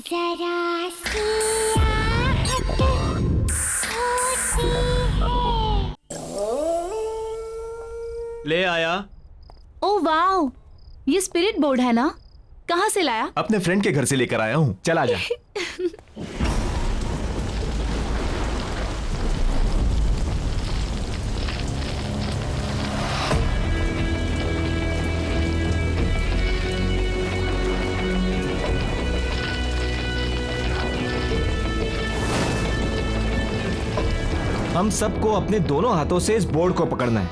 जरा सी आहट होती है। ले आया। ओ वाओ, ये स्पिरिट बोर्ड है ना? कहाँ से लाया? अपने फ्रेंड के घर से लेकर आया हूँ। चल आजा। हम सबको अपने दोनों हाथों से इस बोर्ड को पकड़ना है।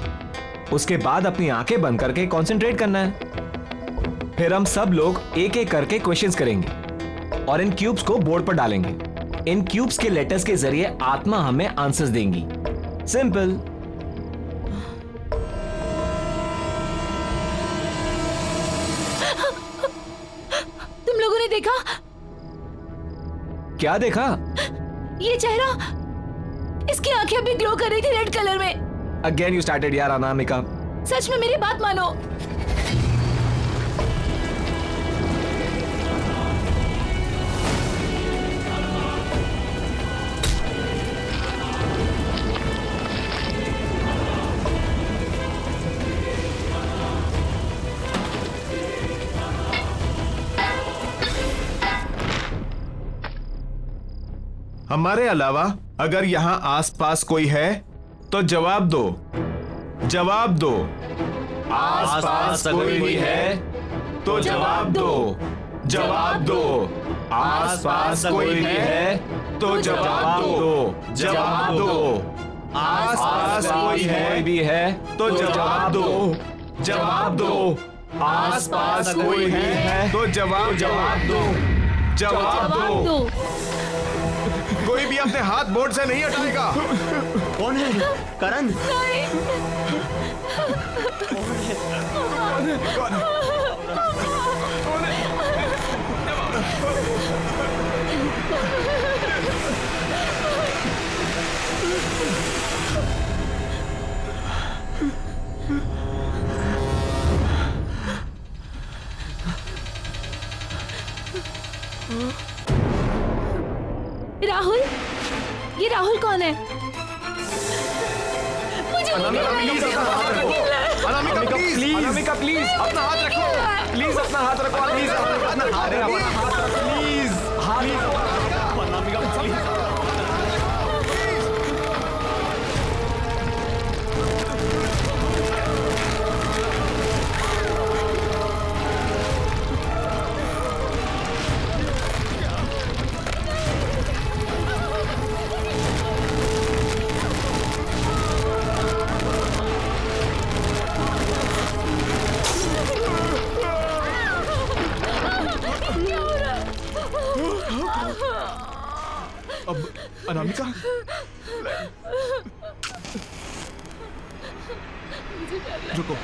उसके बाद अपनी आंखें बंद करके कंसंट्रेट करना है। फिर हम सब लोग एक एक करके क्वेश्चंस करेंगे और इन क्यूब्स को बोर्ड पर डालेंगे। इन क्यूब्स के लेटर्स के जरिए आत्मा हमें आंसर्स देंगी। सिंपल। तुम लोगों ने देखा? क्या देखा? ये चेहरा, इसकी आंखें अभी ग्लो कर रही थी रेड कलर में। अगेन यू स्टार्टेड यार अनामिका। सच में मेरी बात मानो। हमारे अलावा अगर यहाँ आसपास कोई है तो जवाब दो। जवाब दो। आसपास कोई है तो जवाब दो। जवाब दो। आसपास कोई है तो जवाब दो। जवाब दो। आसपास कोई है भी है तो जवाब दो। जवाब दो। आसपास कोई है तो जवाब दो। जवाब दो। कोई भी अपने हाथ बोर्ड से नहीं हटाएगा। कौन है? करण? राहुल, ये राहुल कौन है? मुझे अनामिका प्लीज, अनामिका प्लीज अपना हाथ रखो। प्लीज अपना हाथ रखो। प्लीज अपना हाथ रखो। Please Anamika please. अब अनामिका रुको।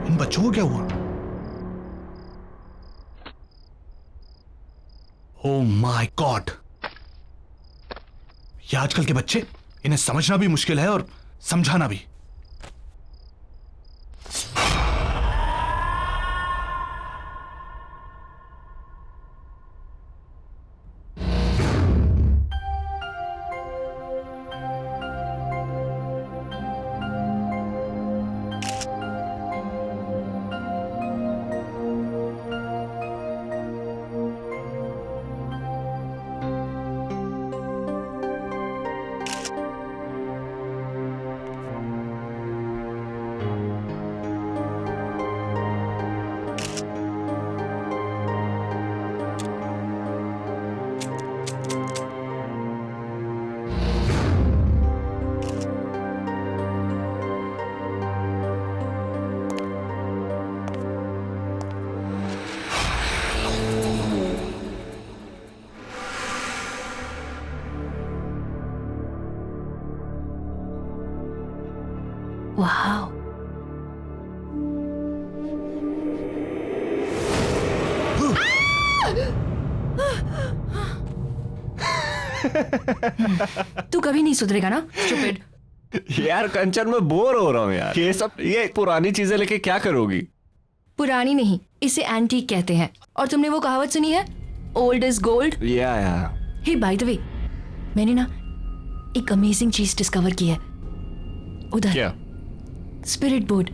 इन बच्चों को क्या हुआ? ओह माय गॉड, ये आजकल के बच्चे, इन्हें समझना भी मुश्किल है और समझाना भी। वाह, तू कभी नहीं सुधरेगा ना स्टूपिड। यार कंचन, मैं बोर हो रहा हूँ यार। ये पुरानी चीजें लेके क्या करोगी? पुरानी नहीं, इसे एंटीक कहते हैं। और तुमने वो कहावत सुनी है, ओल्ड इज गोल्ड? या हे बाय द वे, मैंने ना एक अमेजिंग चीज डिस्कवर की है उधर। क्या? Spirit board.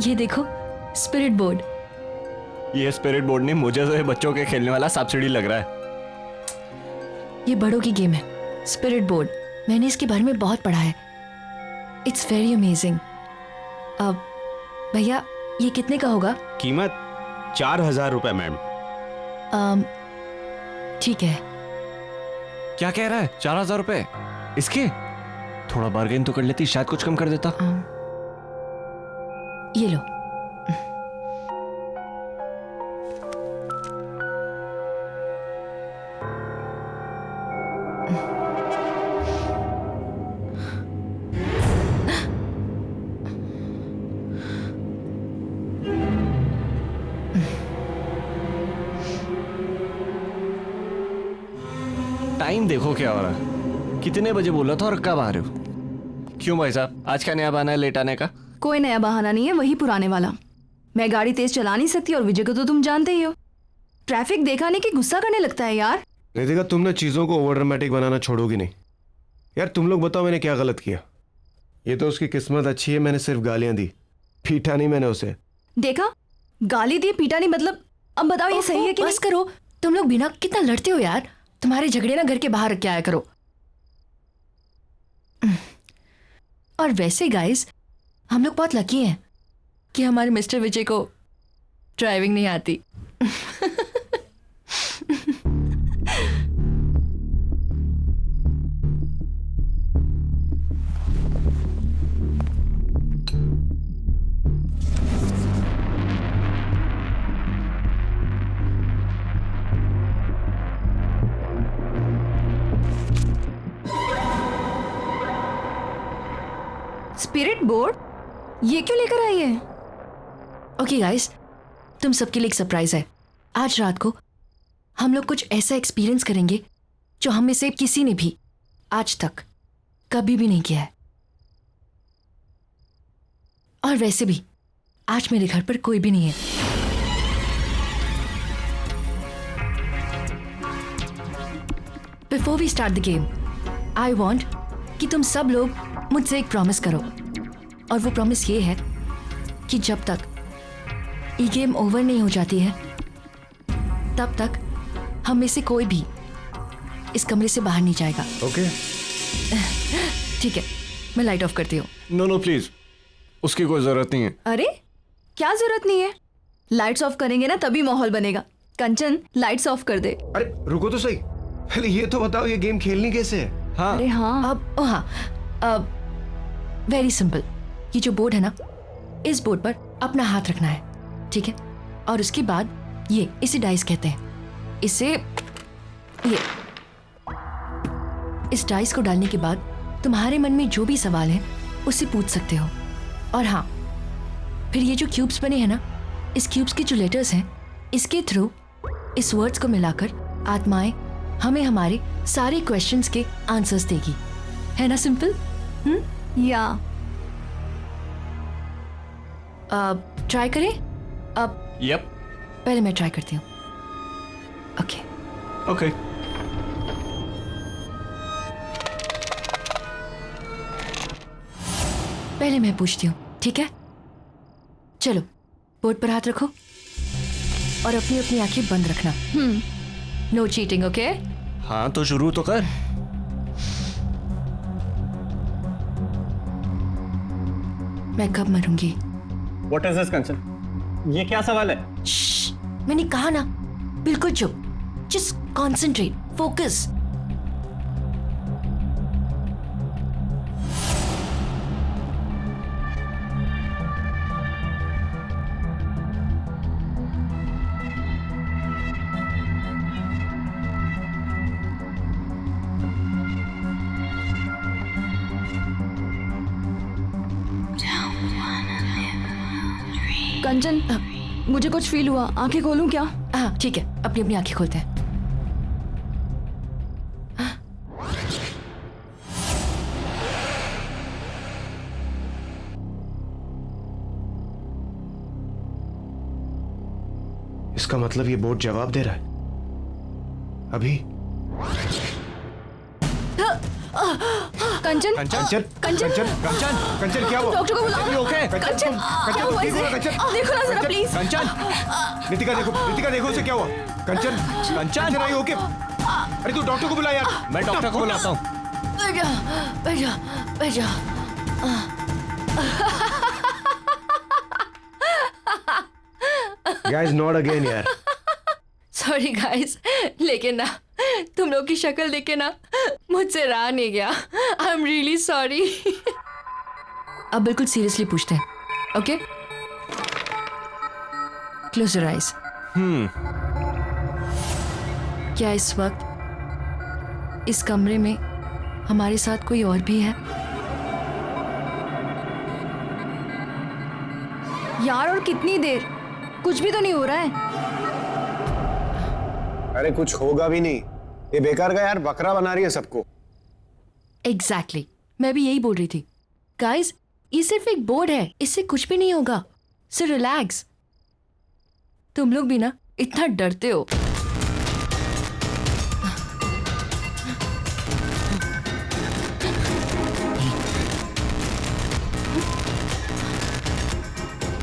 ये देखो स्पिरिट बोर्ड। ये स्पिरिट बोर्ड नहीं, मुझे तो ये बच्चों के खेलने वाला सब्सिडी लग रहा है। ये बड़ों की गेम है स्पिरिट बोर्ड। मैंने इसके बारे में बहुत पढ़ा है। It's very amazing. अब भैया ये कितने का होगा? कीमत 4000 रुपए मैम। ठीक है। क्या कह रहा है? 4000 रुपए इसके? थोड़ा बार्गेन तो कर लेती, शायद कुछ कम कर देता। ये लो। टाइम देखो क्या हो रहा है। कितने बजे बोला था और कब आ रहे हो? क्यों भाई साहब, आज का नया बहाना है लेट आने का? कोई नया बहाना नहीं है, वही पुराने वाला। मैं गाड़ी तेज चला नहीं सकती और विजय को तो तुम जानते ही हो। ट्रैफिक देखा नहीं कि गुस्सा करने लगता है यार। रितिका, तुम ना चीजों को ओवर ड्रामेटिक बनाना छोड़ोगी नहीं यार। तुम लोग बताओ मैंने क्या गलत किया? ये तो उसकी किस्मत अच्छी है, मैंने सिर्फ गालियां दी, पीटा नहीं मैंने उसे। देखा, गाली दी पीटा नहीं, मतलब अब बताओ ये सही है कि बस करो, तुम लोग बिना कितना लड़ते हो यार। तुम्हारे झगड़े ना घर के बाहर रख के आया करो। और वैसे गाइस, हम लोग बहुत लकी हैं कि हमारे मिस्टर विजय को ड्राइविंग नहीं आती। स्पिरिट बोर्ड ये क्यों लेकर आई है? ओके गाइस, तुम सबके लिए एक सरप्राइज है। आज रात को हम लोग कुछ ऐसा एक्सपीरियंस करेंगे जो हम में से किसी ने भी आज तक कभी भी नहीं किया है। और वैसे भी आज मेरे घर पर कोई भी नहीं है। Before we start the game, I want कि तुम सब लोग मुझसे एक प्रॉमिस करो। और वो प्रॉमिस ये है कि जब तक ये गेम ओवर नहीं हो जाती है तब तक हम में से कोई भी इस कमरे से बाहर नहीं जाएगा। ओके ठीक है, मैं लाइट ऑफ करती हूँ। नो प्लीज, उसकी कोई जरूरत नहीं है। अरे क्या जरूरत नहीं है? लाइट्स ऑफ करेंगे ना तभी माहौल बनेगा। कंचन लाइट्स ऑफ कर दे। अरे रुको तो सही, पहले ये तो बताओ ये गेम खेलनी कैसे है? हाँ, अरे हाँ, अब वेरी सिंपल। ये जो बोर्ड है ना, इस बोर्ड पर अपना हाथ रखना है, ठीक है? और उसके बाद इसे डाइस कहते हैं। इस डाइस को डालने के बाद तुम्हारे मन में जो भी सवाल है उससे पूछ सकते हो। और हाँ, फिर ये जो क्यूब्स बने हैं ना, इस क्यूब्स के जो लेटर्स हैं, इसके थ्रू इस वर्ड्स को मिलाकर आत्माएं हमें हमारे सारे क्वेश्चंस के आंसर्स देगी। है ना सिंपल? या ट्राई करें? अब यप, पहले मैं ट्राई करती हूँ। Okay okay. पहले मैं पूछती हूँ, ठीक है? चलो, बोर्ड पर हाथ रखो और अपनी अपनी आंखें बंद रखना। No cheating, okay? हाँ तो शुरू तो कर। मैं कब मरूंगी? What is this Kanchan? ये क्या सवाल है? श्श्श, मैंने कहा ना, बिल्कुल चुप। Just concentrate, focus. कंचन, मुझे कुछ फील हुआ, आंखें खोलूं क्या? हाँ ठीक है, अपनी अपनी आंखें खोलते हैं। इसका मतलब ये बोर्ड जवाब दे रहा है अभी। कंचन, कंचन कंचन, कंचन कंचन क्या हुआ? डॉक्टर को बुलाओ। ओके कंचन, क्या हुआ इसे? देखो ना जरा प्लीज। कंचन, नितिका देखो उसे क्या हुआ? कंचन कंचन, आई ओके? अरे तू डॉक्टर को बुला यार। मैं डॉक्टर को बुलाता हूँ। बैठ जा। गाइस नॉट अगेन यार। सॉरी गाइस, लेकिन ना तुम लोग की शक्ल देख के ना मुझसे रहा नहीं गया। I am really sorry. अब बिल्कुल सीरियसली पूछते हैं, ओके? Close your eyes. क्या इस वक्त इस कमरे में हमारे साथ कोई और भी है? यार और कितनी देर? कुछ भी तो नहीं हो रहा है। अरे कुछ होगा भी नहीं, ये बेकार का यार बकरा बना रही है सबको। एग्जैक्टली, मैं भी यही बोल रही थी। गाइस, ये सिर्फ एक बोर्ड है, इससे कुछ भी नहीं होगा। So relax. तुम लोग भी ना इतना डरते हो।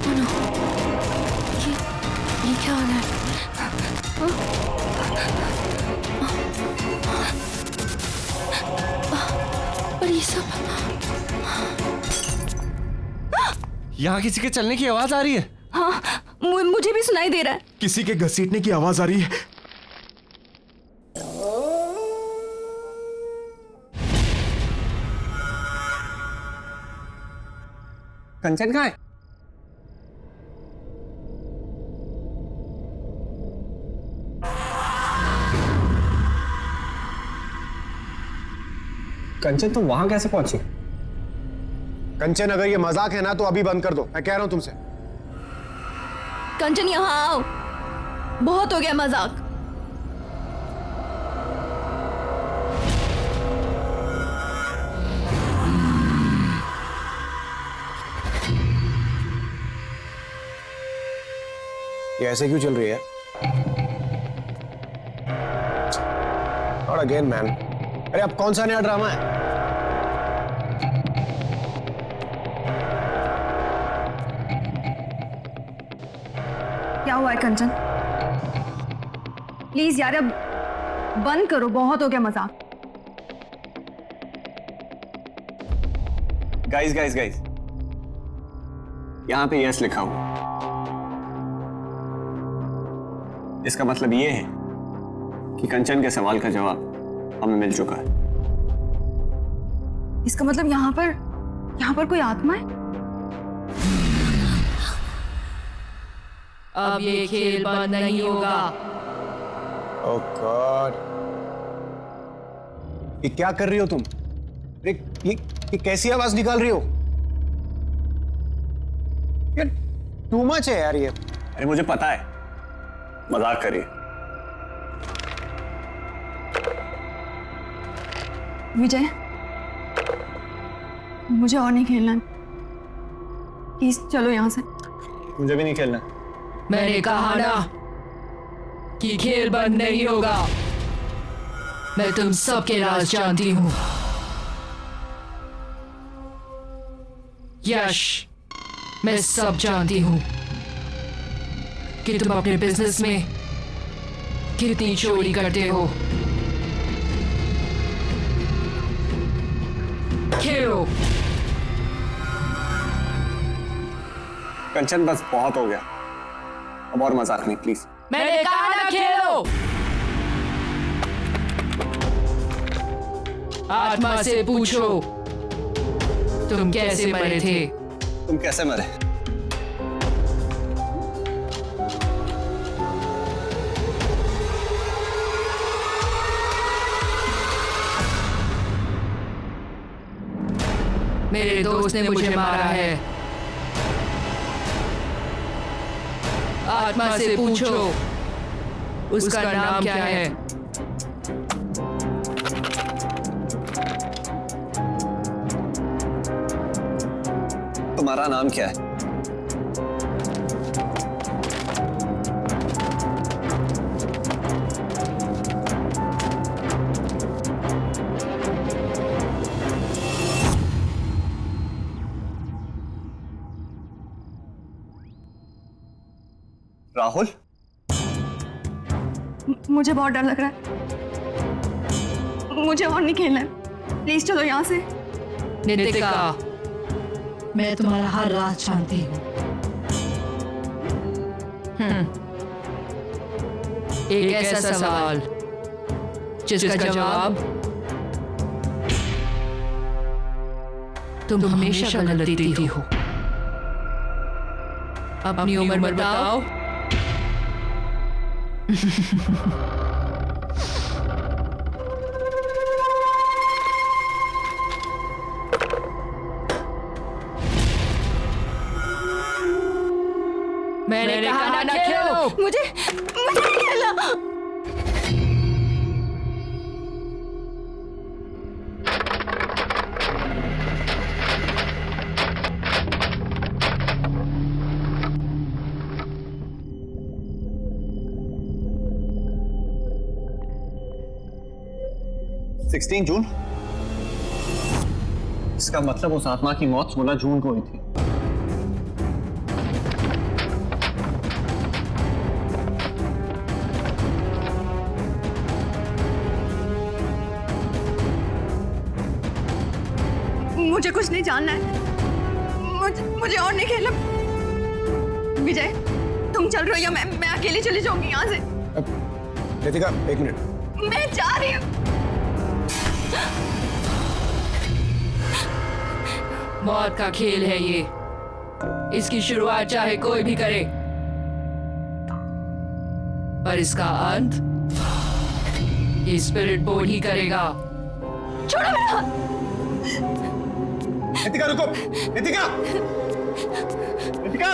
Oh no, ये क्या हो रहा है? पर ये सब यहाँ किसी के चलने की आवाज आ रही है। हाँ, मुझे भी सुनाई दे रहा है। किसी के घसीटने की आवाज आ रही है। कंचन कहाँ है? कंचन तुम वहां कैसे पहुंची? कंचन अगर ये मजाक है ना तो अभी बंद कर दो, मैं कह रहा हूं तुमसे। कंचन यहाँ आओ, बहुत हो गया मजाक। ये ऐसे क्यों चल रही है? और अगेन मैन, अरे अब कौन सा नया ड्रामा है? क्या हुआ है कंचन? प्लीज यार अब बंद करो, बहुत हो गया मजाक। गाइस गाइस गाइस, यहां पे यस लिखा हुआ, इसका मतलब ये है कि कंचन के सवाल का जवाब हमें मिल चुका है। इसका मतलब यहाँ पर कोई आत्मा है? अब ये खेल बंद नहीं होगा। ओह गॉड, ये क्या कर रही हो तुम? ये कैसी आवाज निकाल रही हो? यार टू मच है यार ये। अरे मुझे पता है, मजाक करिए। विजय, मुझे और नहीं खेलना, प्लीज चलो यहाँ से। मुझे भी नहीं खेलना। मैंने कहा ना कि खेल बंद नहीं होगा। मैं तुम सबके राज जानती हूं। यश, मैं सब जानती हूं कि तुम अपने बिजनेस में कितनी चोरी करते हो। खेलो। कंचन बस बहुत हो गया, अब और मजाक नहीं प्लीज। मैंने कहा ना खेलो। आत्मा से पूछो तुम कैसे मरे थे। तुम कैसे मरे? मेरे दोस्त ने मुझे मारा है। आत्मा से पूछो उसका नाम क्या है। तुम्हारा नाम क्या है? राहुल, मुझे बहुत डर लग रहा है, मुझे और नहीं खेलना है, प्लीज चलो यहाँ से। नितिका, मैं तुम्हारा हर राज जानती हूँ। एक ऐसा सवाल जिसका जवाब तुम हमेशा गलत देती हो। अपनी उम्र बताओ। मैंने कहा ना खेलो। मुझे नहीं खेलना। जून? इसका मतलब उस आत्मा की मौत 16 जून को हुई थी। मुझे कुछ नहीं जानना है, मुझे और नहीं खेलना। विजय, तुम चल रहे हो या मैं अकेली चली जाऊंगी यहाँ से? रितिका, एक मिनट। मैं जा रही हूँ। मौत का खेल है ये, इसकी शुरुआत चाहे कोई भी करे, पर इसका अंत ये स्पिरिट बोर्ड ही करेगा। छोड़ो मेरा हाथ। नितिका रुको, नितिका, नितिका।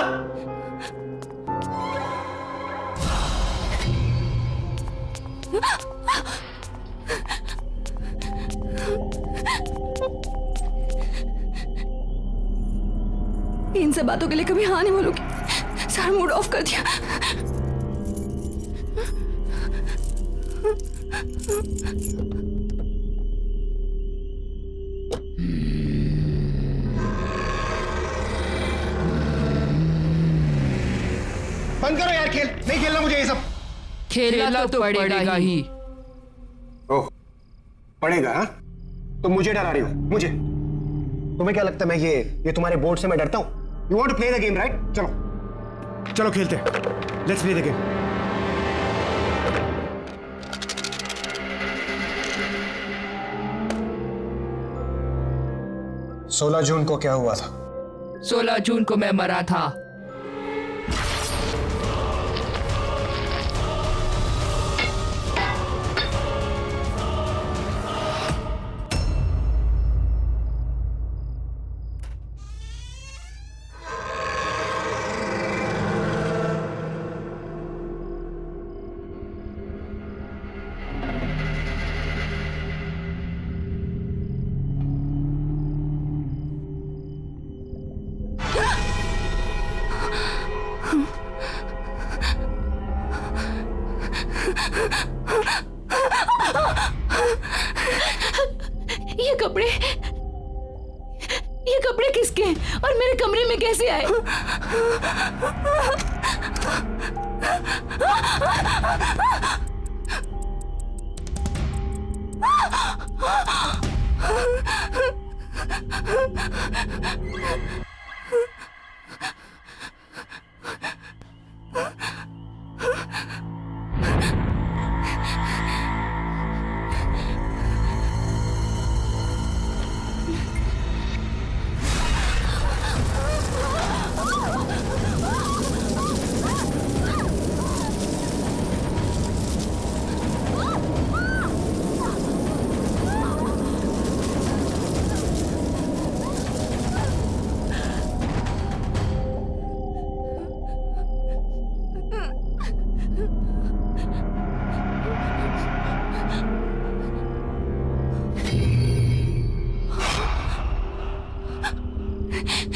इन सब बातों के लिए कभी हाँ नहीं बोलूंगी। सारा मूड ऑफ कर दिया। बंद करो यार खेल, नहीं खेलना मुझे ये सब। खेलना तो पड़ेगा ही। ओह, पड़ेगा? हाँ, तुम मुझे डरा रही हो। मुझे? तुम्हें क्या लगता है मैं ये तुम्हारे बोर्ड से मैं डरता हूं? You want to play the game, right? चलो चलो खेलते हैं। Let's play the game. सोलह जून को क्या हुआ था? 16 जून को मैं मरा था। ये कपड़े किसके हैं और मेरे कमरे में कैसे आए?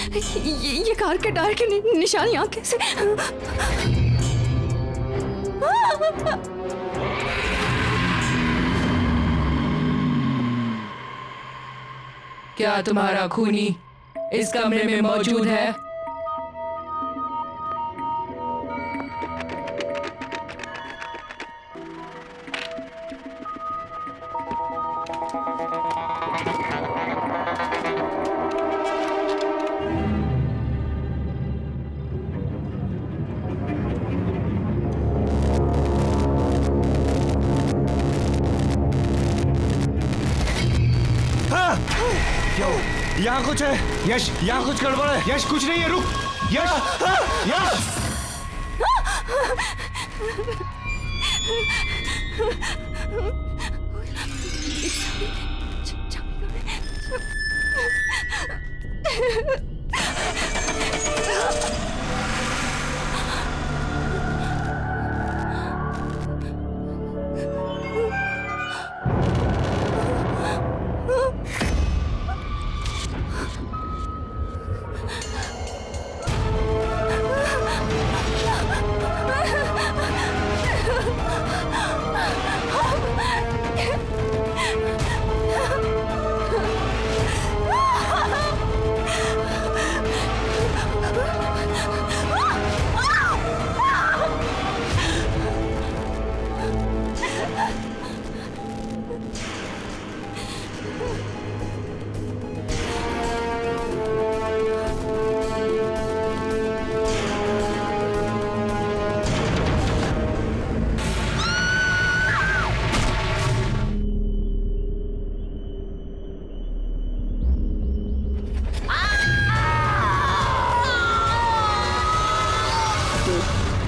ये कार के टायर के निशान यहाँ कैसे? क्या तुम्हारा खूनी इस कमरे में मौजूद है? यहाँ कुछ है यश, यहाँ कुछ गड़बड़ है। यश कुछ नहीं है, रुक। यश, यश।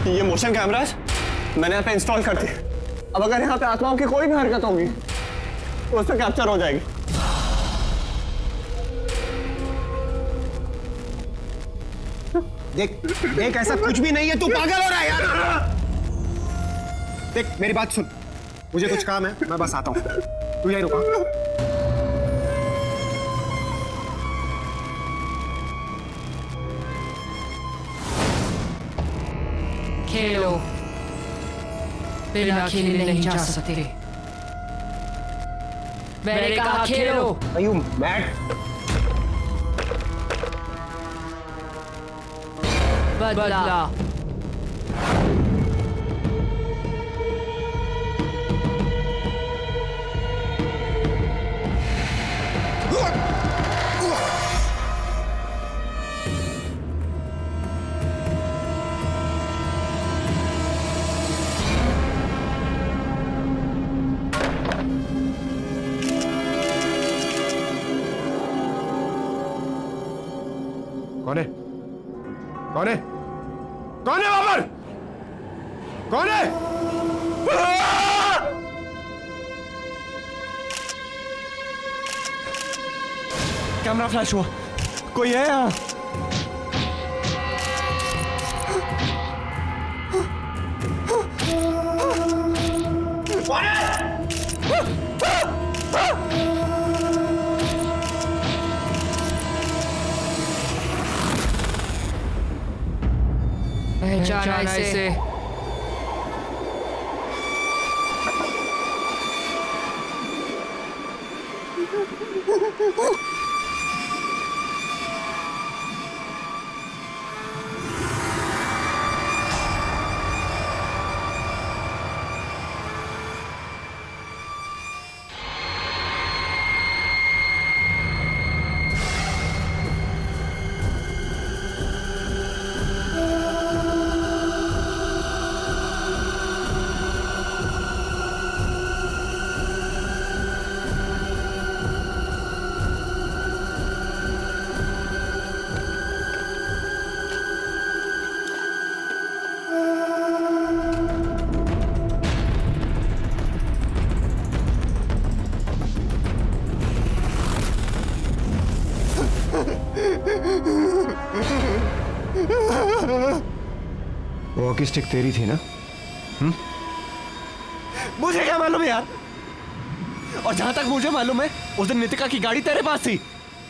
ये मोशन कैमरास मैंने यहाँ पे इंस्टॉल कर दिए। अब अगर यहाँ पे आत्माओं की कोई भी हरकत होगी तो उस पर कैप्चर हो जाएगी। देख देख, ऐसा कुछ भी नहीं है, तू पागल हो रहा है यार। देख मेरी बात सुन, मुझे कुछ काम है, मैं बस आता हूँ, तू यहीं रुका। खेलो, बिना खेले नहीं जा सकते। मैंने कहा खेलो। Are you mad? बदला। कौन है? कौन है? कौन है वहां पर? कौन है? कैमरा फ्लैश हुआ, कोई है यहाँ? कौन है? पहचाना इसे। वॉकी स्टिक तेरी थी ना? मुझे क्या मालूम यार। और जहां तक मुझे मालूम है उस दिन नितिका की गाड़ी तेरे पास थी।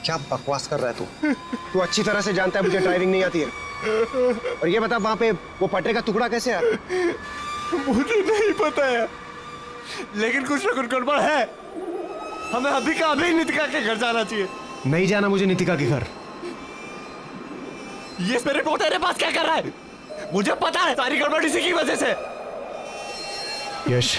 क्या बकवास कर रहा है तू? तू अच्छी तरह से जानता है मुझे ड्राइविंग नहीं आती है। और ये बता वहां पे वो पटरे का टुकड़ा कैसे आया? मुझे नहीं पता है, लेकिन कुछ ना कुछ गड़बड़ है। हमें अभी का अभी नितिका के घर जाना चाहिए। नहीं जाना मुझे नितिका के घर। ये स्पिरिट बोट तेरे पास क्या कर रहा है? मुझे पता है सारी गड़बड़ इसी की वजह से। यश,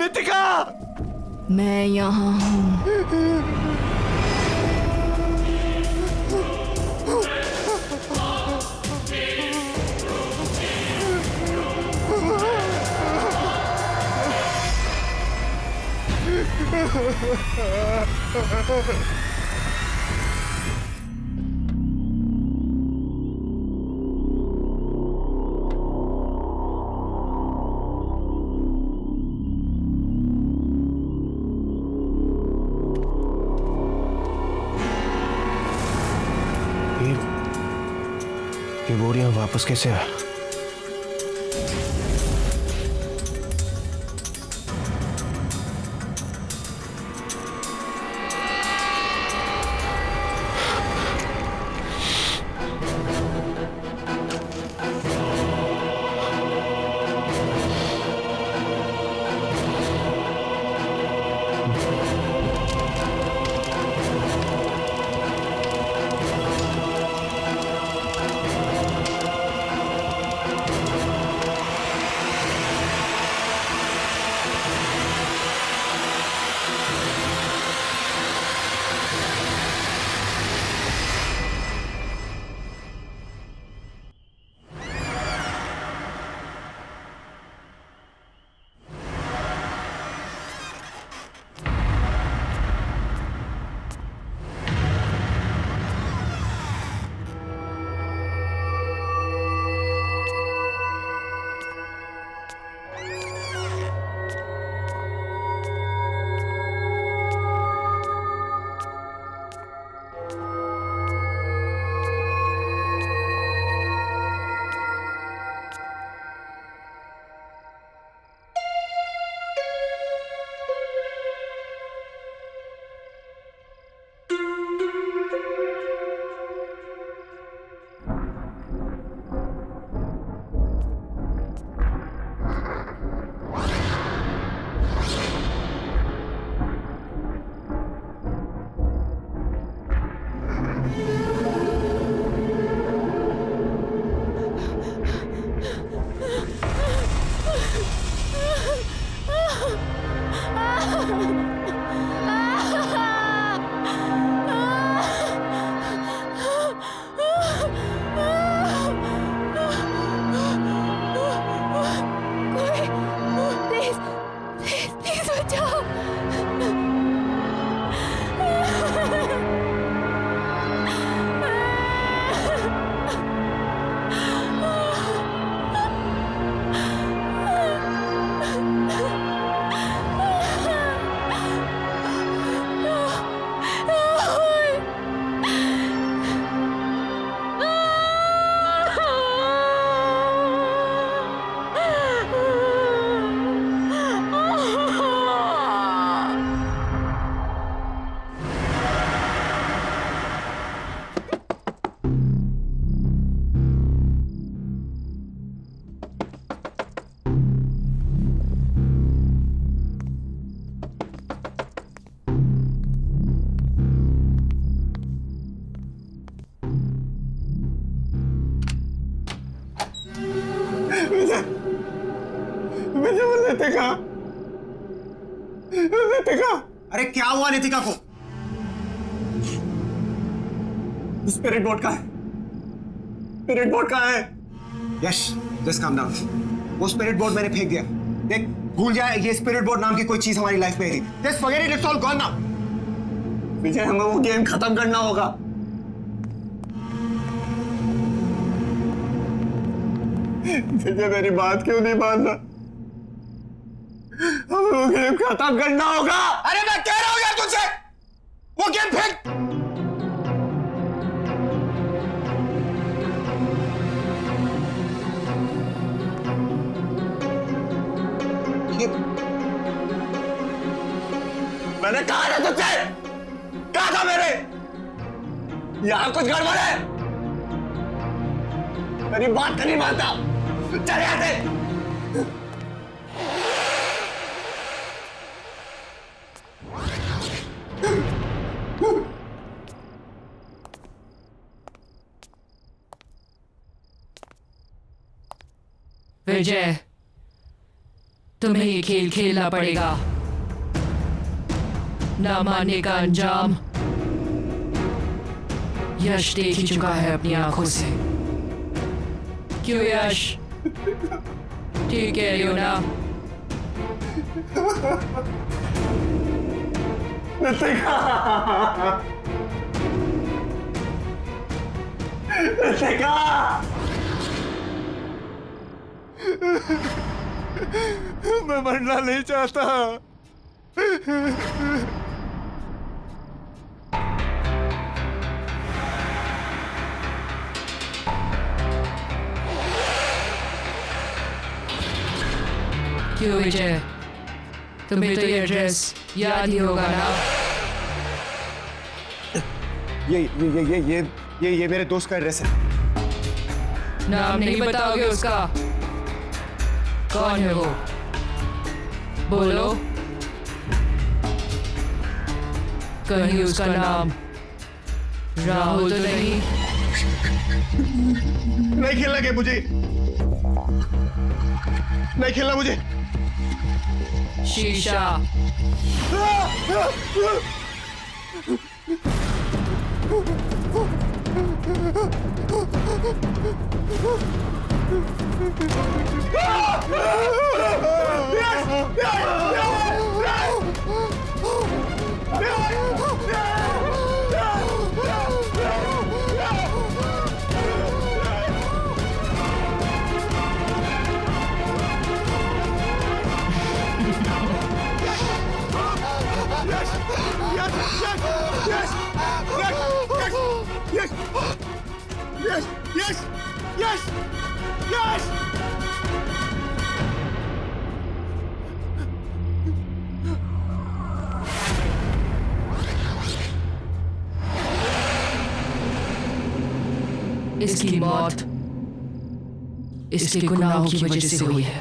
नितिका, मैं यहाँ हूँ। ये बोरियां वापस कैसे आया? नितिका, नितिका, अरे क्या हुआ नितिका को? स्पिरिट बोट का है। स्पिरिट बोट कहाँ है? यश, जस्ट काम डाउन। वो स्पिरिट बोर्ड मैंने फेंक दिया। देख, भूल जाए ये स्पिरिट बोर्ड नाम की कोई चीज हमारी लाइफ में थी। Just forget it, it's all gone now. Vijay, हमें वो गेम खत्म करना होगा। विजय, मेरी बात क्यों नहीं मान रहा? हमें वो गेम खत्म करना होगा। अरे मैं कह रहा हूं यार तुझसे, वो गेम फेंक। मैंने कहा था तुझसे, कहा था मेरे, यहां कुछ गड़बड़ है। मेरी बात नहीं मानता, चले आते। विजय, तुम्हें ये खेल खेलना पड़ेगा। ना मानने का अंजाम यश देख ही चुका है अपनी आंखों से। क्यों यश? ठीक है रही हो ना? ऋतिका, ऋतिका, मैं मरना नहीं चाहता। क्यों विजय, तुम्हें तो ये एड्रेस याद ही होगा ना? ये मेरे दोस्त का एड्रेस है। नाम नहीं बताओगे उसका? कौन है वो? बोलो। कहीं उसका नाम राहुल तो नहीं? नहीं खेलना गेम मुझे, नहीं खेलना मुझे। शीशा। इसकी मौत इसके गुनाहों की वजह से हुई है।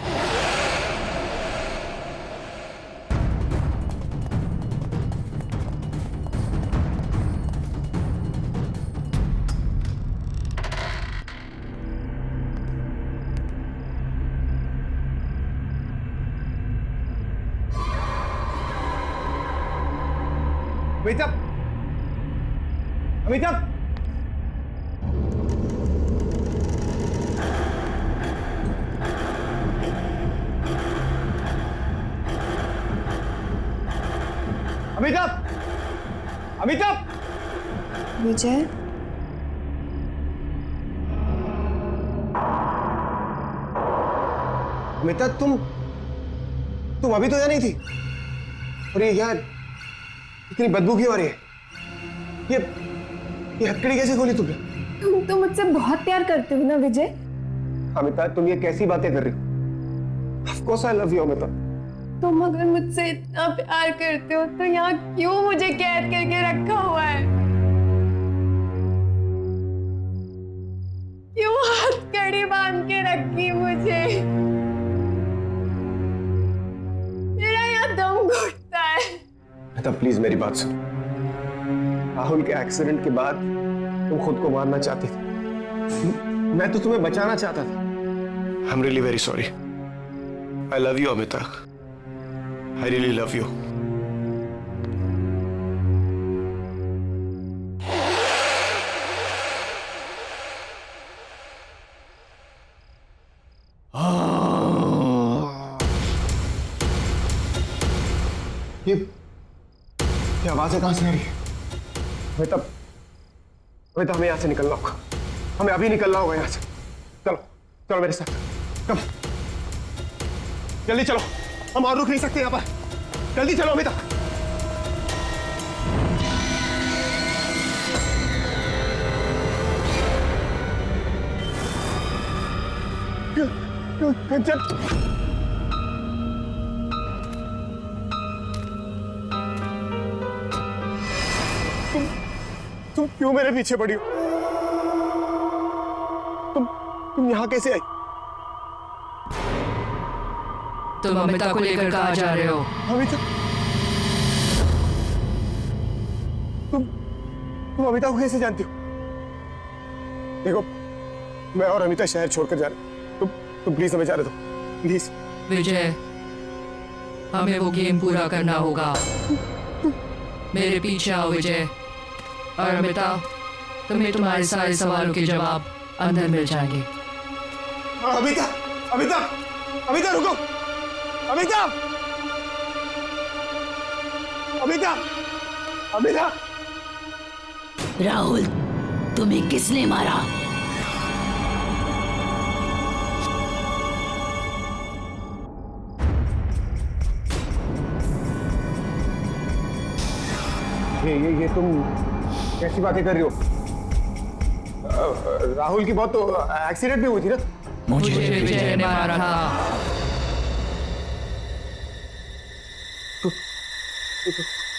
अमिताभ, अमिताभ, अमिताभ, अमिताभ। विजय, अमिताभ, तुम अभी तो यहाँ नहीं थी, और ये यहाँ इतनी बदबू क्यों आ रही है? ये हथकड़ी कैसे खोली तुमने? तुम तो मुझसे बहुत प्यार करते हो ना विजय? अमिताभ, तुम ये कैसी बातें कर रही हो? Of course I love you, Amitabh. तुम अगर मुझसे इतना प्यार करते हो तो यहाँ क्यों मुझे कैद करके रखा हुआ है? क्यों हथकड़ी बांध के रखी मुझे? मेरा यहाँ दम घुटता है। अमिताभ, प्लीज मेरी बात सुनो। राहुल के एक्सीडेंट के बाद तुम खुद को मारना चाहती थी, मैं तो तुम्हें बचाना चाहता था। I'm really very sorry. I love you, Amitabh. I really love you. ये आवाजें कहां से आ रही है? अभी तो हमें यहाँ से निकलना होगा, हमें अभी निकलना होगा यहाँ से। चलो चलो मेरे साथ, कम जल्दी चलो, हम और रुक नहीं सकते यहाँ पर, जल्दी चलो अमिता। चल तुम क्यों मेरे पीछे पड़ी हो? तुम यहाँ कैसे आई? तुम अमिता को लेकर कहाँ जा रहे हो? अमिता? तुम अमिता को कैसे जानती हो? देखो मैं और अमिता शहर छोड़कर जा रहे, तुम प्लीज हमें जाने दो, प्लीज। विजय, हमें वो गेम पूरा करना होगा। मेरे पीछे आओ विजय। और अमिता, तुम्हें तुम्हारे सारे सवालों के जवाब अंदर मिल जाएंगे। अमिता, अमिता, अमिता रुको, अमिता, अमिता, अमिता। राहुल, तुम्हें किसने मारा? ये तुम कैसी बातें कर रही हो? राहुल की बहुत तो एक्सीडेंट भी हुई थी ना? मुझे विजय ने मारा था।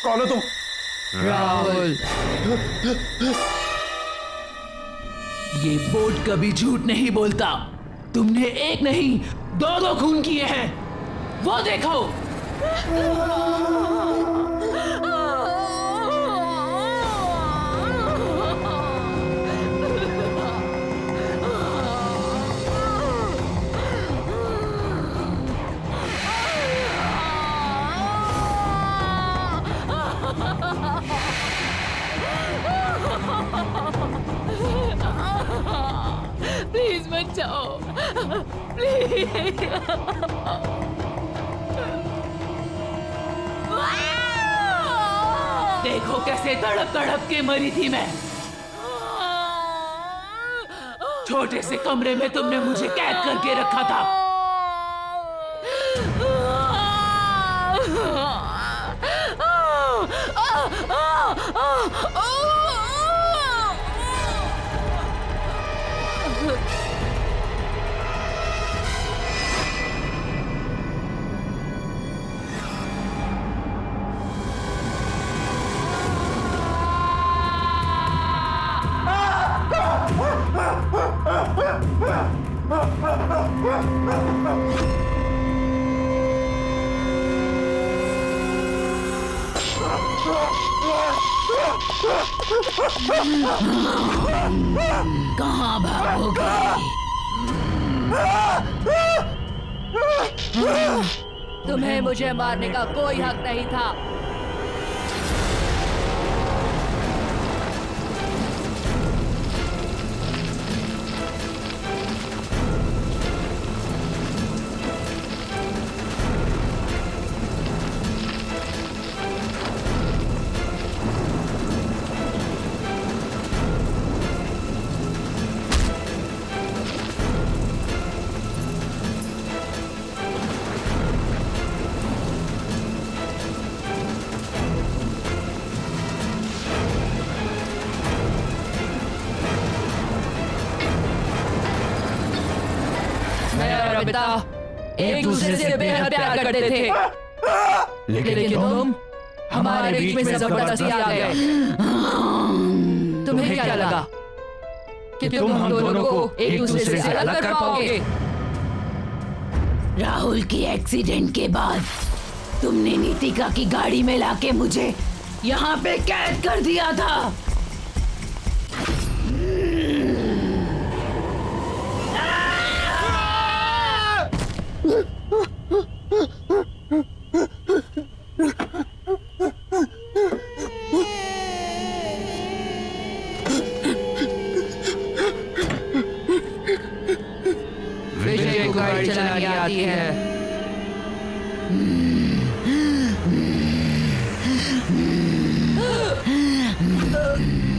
कौन हो तुम? राहुल, ये बोर्ड कभी झूठ नहीं बोलता। तुमने एक नहीं, दो खून किए हैं, वो देखो। प्लीज मत जाओ, प्लीज। देखो कैसे तड़प तड़प के मरी थी मैं। छोटे से कमरे में तुमने मुझे कैद करके रखा था। कहाँ भागोगे? तुम्हें मुझे मारने का कोई हक नहीं था। अमिता एक दूसरे से बेहद प्यार करते थे, लेकिन तुम हमारे बीच में जबरदस्ती आ गए। तुम्हें क्या लगा कि तुम हम दोनों को एक दूसरे से अलग कर पाओगे? राहुल की एक्सीडेंट के बाद तुमने नीतिका की गाड़ी में लाके मुझे यहाँ पे कैद कर दिया था। विजय को गाड़ी चलानी आती है। पर